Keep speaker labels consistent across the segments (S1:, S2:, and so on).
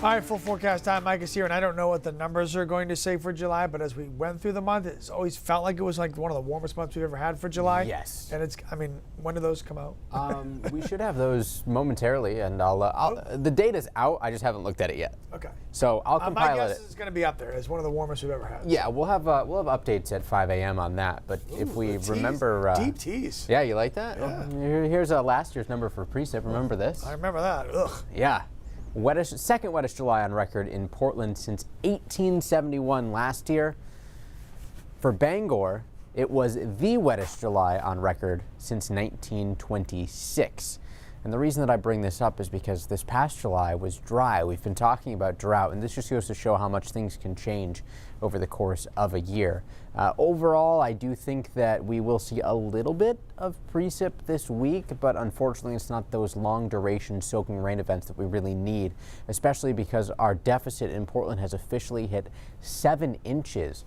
S1: All right, full forecast time. Mike is here, and I don't know what the numbers are going to say for July, but as we went through the month, it's always felt like it was like one of the warmest months we've ever had for July.
S2: Yes.
S1: And it's, I mean, when do those come out?
S2: We should have those momentarily, and the data's out. I just haven't looked at it yet.
S1: Okay.
S2: So I'll compile it.
S1: My guess is it's going to be up there. It's one of the warmest we've ever had.
S2: Yeah, we'll have updates at 5 a.m. on that. But if we remember,
S1: deep tease.
S2: Yeah, you like that?
S1: Yeah.
S2: Oh, here's last year's number for precip. Remember this?
S1: I remember that. Ugh.
S2: Yeah. Second wettest July on record in Portland since 1871 last year. For Bangor, it was the wettest July on record since 1926. And the reason that I bring this up is because this past July was dry. We've been talking about drought, and this just goes to show how much things can change over the course of a year. Overall, I do think that we will see a little bit of precip this week, but unfortunately it's not those long duration soaking rain events that we really need, especially because our deficit in Portland has officially hit 7 inches.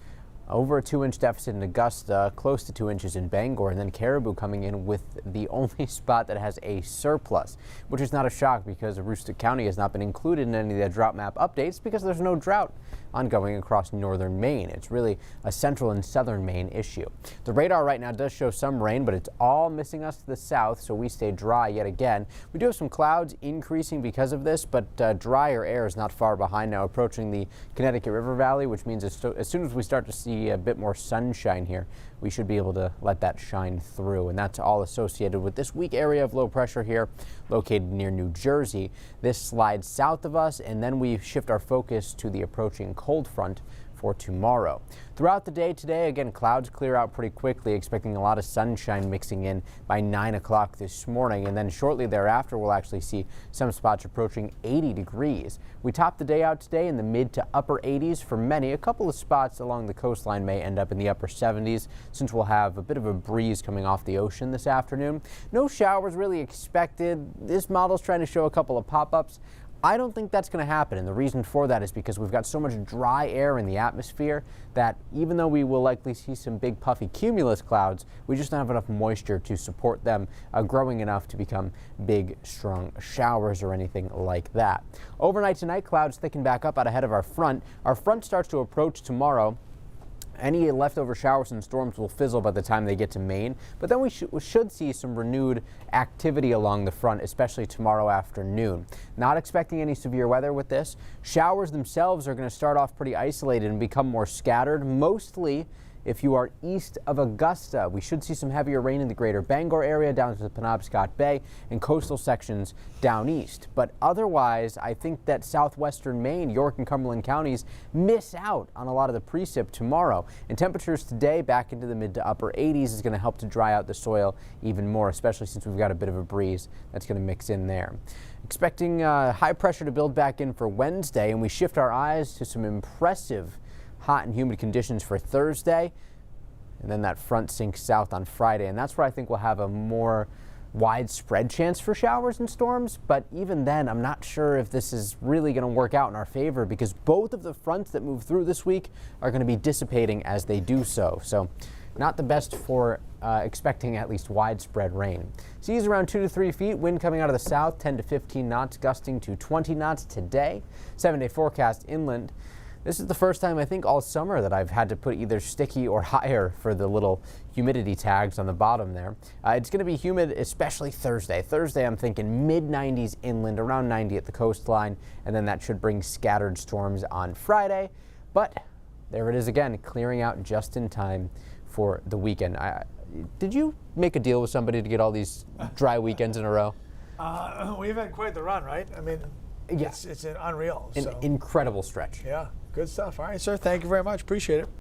S2: Over a 2-inch deficit in Augusta, close to 2 inches in Bangor, and then Caribou coming in with the only spot that has a surplus, which is not a shock because Aroostook County has not been included in any of the drought map updates because there's no drought ongoing across northern Maine. It's really a central and southern Maine issue. The radar right now does show some rain, but it's all missing us to the south, so we stay dry yet again. We do have some clouds increasing because of this, but drier air is not far behind now, approaching the Connecticut River Valley, which means as soon as we start to see a bit more sunshine here, we should be able to let that shine through. And that's all associated with this weak area of low pressure here located near New Jersey. This slides south of us, and then we shift our focus to the approaching cold front for tomorrow. Throughout the day today, again, clouds clear out pretty quickly, expecting a lot of sunshine mixing in by 9 o'clock this morning. And then shortly thereafter, we'll actually see some spots approaching 80 degrees. We top the day out today in the mid to upper 80s for many. A couple of spots along the coastline may end up in the upper 70s since we'll have a bit of a breeze coming off the ocean this afternoon. No showers really expected. This model's trying to show a couple of pop-ups. I don't think that's going to happen, and the reason for that is because we've got so much dry air in the atmosphere that even though we will likely see some big puffy cumulus clouds, we just don't have enough moisture to support them growing enough to become big, strong showers or anything like that. Overnight tonight, clouds thicken back up out ahead of our front. Our front starts to approach tomorrow. Any leftover showers and storms will fizzle by the time they get to Maine, but then we should see some renewed activity along the front, especially tomorrow afternoon. Not expecting any severe weather with this. Showers themselves are going to start off pretty isolated and become more scattered, mostly if you are east of Augusta. We should see some heavier rain in the greater Bangor area down to the Penobscot Bay and coastal sections down east. But otherwise, I think that southwestern Maine, York and Cumberland counties miss out on a lot of the precip tomorrow. And temperatures today back into the mid to upper 80s is going to help to dry out the soil even more, especially since we've got a bit of a breeze that's going to mix in there. Expecting high pressure to build back in for Wednesday, and we shift our eyes to some impressive hot and humid conditions for Thursday, and then that front sinks south on Friday, and that's where I think we'll have a more widespread chance for showers and storms. But even then, I'm not sure if this is really going to work out in our favor because both of the fronts that move through this week are going to be dissipating as they do so. So not the best for expecting at least widespread rain. Seas around 2 to 3 feet, wind coming out of the south, 10 to 15 knots, gusting to 20 knots today. 7-day forecast inland. This is the first time I think all summer that I've had to put either sticky or higher for the little humidity tags on the bottom there. It's going to be humid, especially Thursday. Thursday, I'm thinking mid-90s inland, around 90 at the coastline, and then that should bring scattered storms on Friday. But there it is again, clearing out just in time for the weekend. Did you make a deal with somebody to get all these dry weekends in a row?
S1: We've had quite the run, right? I mean,
S2: yeah.
S1: It's unreal.
S2: An incredible stretch.
S1: Yeah, good stuff. All right, sir. Thank you very much. Appreciate it.